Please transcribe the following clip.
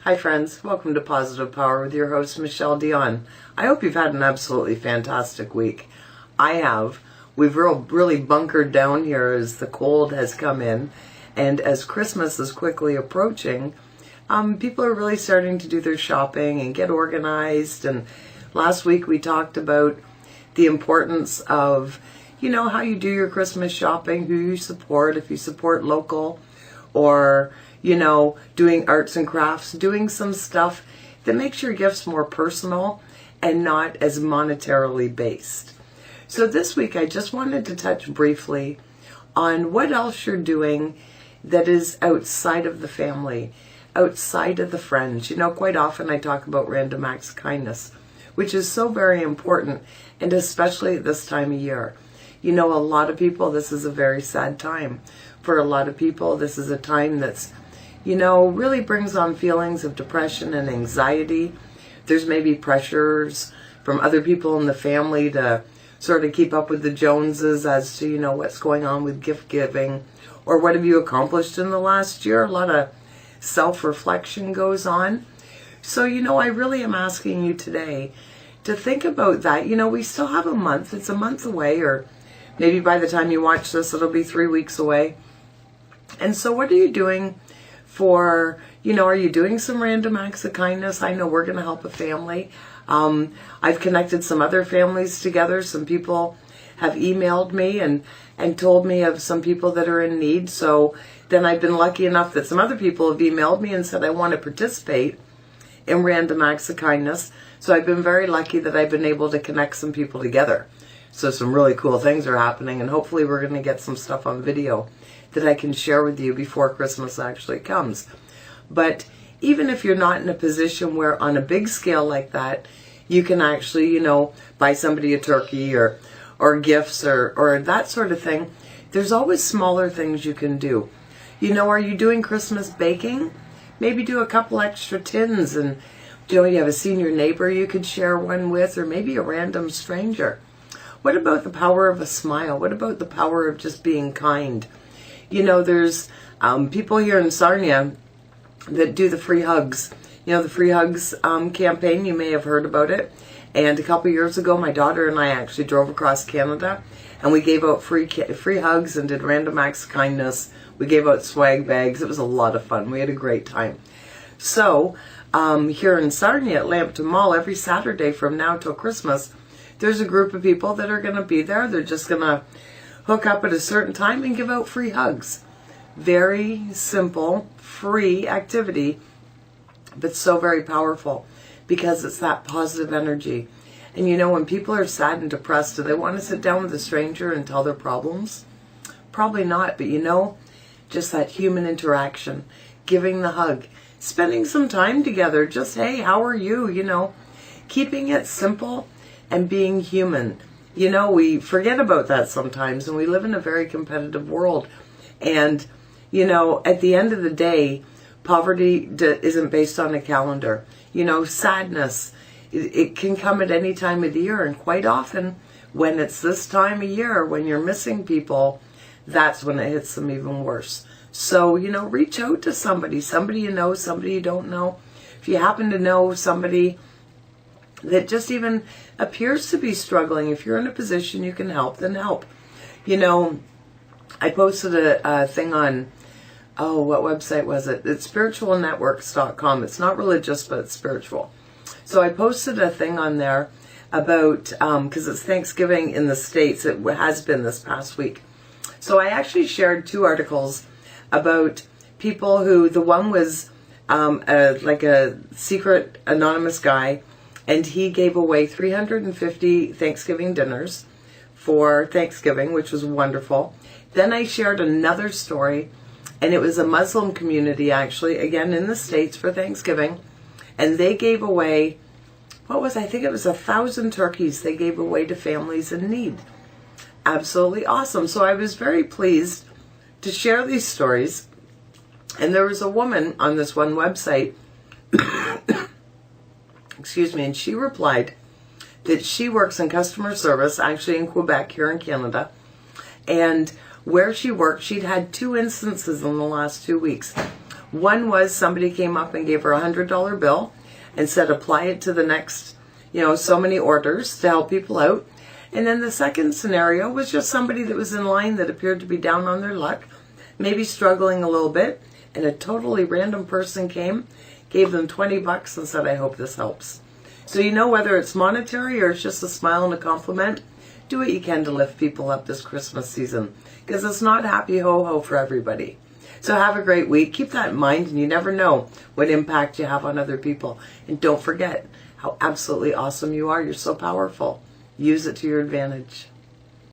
Hi friends, welcome to Positive Power with your host Michele Dionne. I hope you've had an absolutely fantastic week. I have. We've really bunkered down here as the cold has come in, and as Christmas is quickly approaching, people are really starting to do their shopping and get organized. And last week we talked about the importance of, how you do your Christmas shopping, who you support, if you support local, or doing arts and crafts, doing some stuff that makes your gifts more personal and not as monetarily based. So this week I just wanted to touch briefly on what else you're doing that is outside of the family, outside of the friends. Quite often I talk about random acts of kindness, which is so very important, and especially at this time of year. A lot of people, this is a very sad time. For a lot of people, this is a time that's really brings on feelings of depression and anxiety. There's maybe pressures from other people in the family to sort of keep up with the Joneses as to, what's going on with gift giving, or what have you accomplished in the last year. A lot of self-reflection goes on. So, I really am asking you today to think about that. We still have a month. It's a month away, or maybe by the time you watch this, it'll be 3 weeks away. And so what are you doing for, are you doing some random acts of kindness? I know we're going to help a family. I've connected some other families together. Some people have emailed me and told me of some people that are in need. So then I've been lucky enough that some other people have emailed me and said, I want to participate in random acts of kindness. So I've been very lucky that I've been able to connect some people together. So some really cool things are happening, and hopefully we're going to get some stuff on video that I can share with you before Christmas actually comes. But even if you're not in a position where on a big scale like that, you can actually, buy somebody a turkey or gifts or that sort of thing, there's always smaller things you can do. Are you doing Christmas baking? Maybe do a couple extra tins, and you have a senior neighbor you could share one with, or maybe a random stranger. What about the power of a smile? What about the power of just being kind? There's people here in Sarnia that do the free hugs. The free hugs campaign, you may have heard about it. And a couple years ago, my daughter and I actually drove across Canada, and we gave out free hugs and did random acts of kindness. We gave out swag bags. It was a lot of fun. We had a great time. So here in Sarnia at Lambton Mall, every Saturday from now till Christmas, there's a group of people that are going to be there. They're just going to hook up at a certain time and give out free hugs. Very simple, free activity, but so very powerful because it's that positive energy. And when people are sad and depressed, do they want to sit down with a stranger and tell their problems? Probably not, but just that human interaction, giving the hug, spending some time together, just, hey, how are you? Keeping it simple and being human. We forget about that sometimes, and we live in a very competitive world. And, at the end of the day, poverty isn't based on a calendar. Sadness, it can come at any time of the year. And quite often, when it's this time of year, when you're missing people, that's when it hits them even worse. So, reach out to somebody somebody you don't know. If you happen to know somebody that just even appears to be struggling, if you're in a position you can help, then help. I posted a thing on, what website was it? It's spiritualnetworks.com. It's not religious, but it's spiritual. So I posted a thing on there about, because it's Thanksgiving in the States. It has been this past week. So I actually shared 2 articles about people who, the one was like a secret anonymous guy, and he gave away 350 Thanksgiving dinners for Thanksgiving, which was wonderful. Then I shared another story, and it was a Muslim community, actually, again in the States for Thanksgiving. And they gave away, I think it was 1,000 turkeys they gave away to families in need. Absolutely awesome. So I was very pleased to share these stories. And there was a woman on this one website excuse me, and she replied that she works in customer service, actually in Quebec here in Canada, and where she worked, she'd had 2 instances in the last 2 weeks One was somebody came up and gave her a $100 bill and said apply it to the next, so many orders to help people out. And then the second scenario was just somebody that was in line that appeared to be down on their luck, maybe struggling a little bit, and a totally random person came, gave them $20 and said, I hope this helps. So whether it's monetary or it's just a smile and a compliment, do what you can to lift people up this Christmas season, because it's not happy ho-ho for everybody. So have a great week. Keep that in mind, and you never know what impact you have on other people. And don't forget how absolutely awesome you are. You're so powerful. Use it to your advantage.